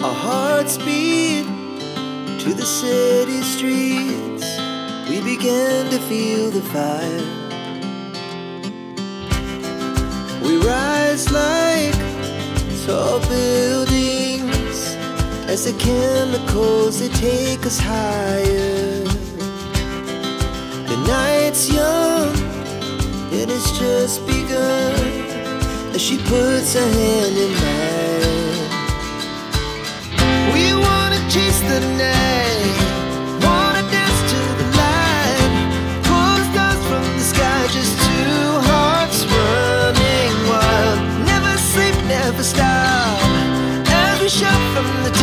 Our hearts beat to the city streets. We began to feel the fire. We rise like tall buildings as the chemicals, they take us higher. The night's young, it has just begun, as she puts her hand in mine. We wanna chase the night, wanna dance to the light, pull the stars from the sky, just two hearts running wild. Never sleep, never stop, as we shout from the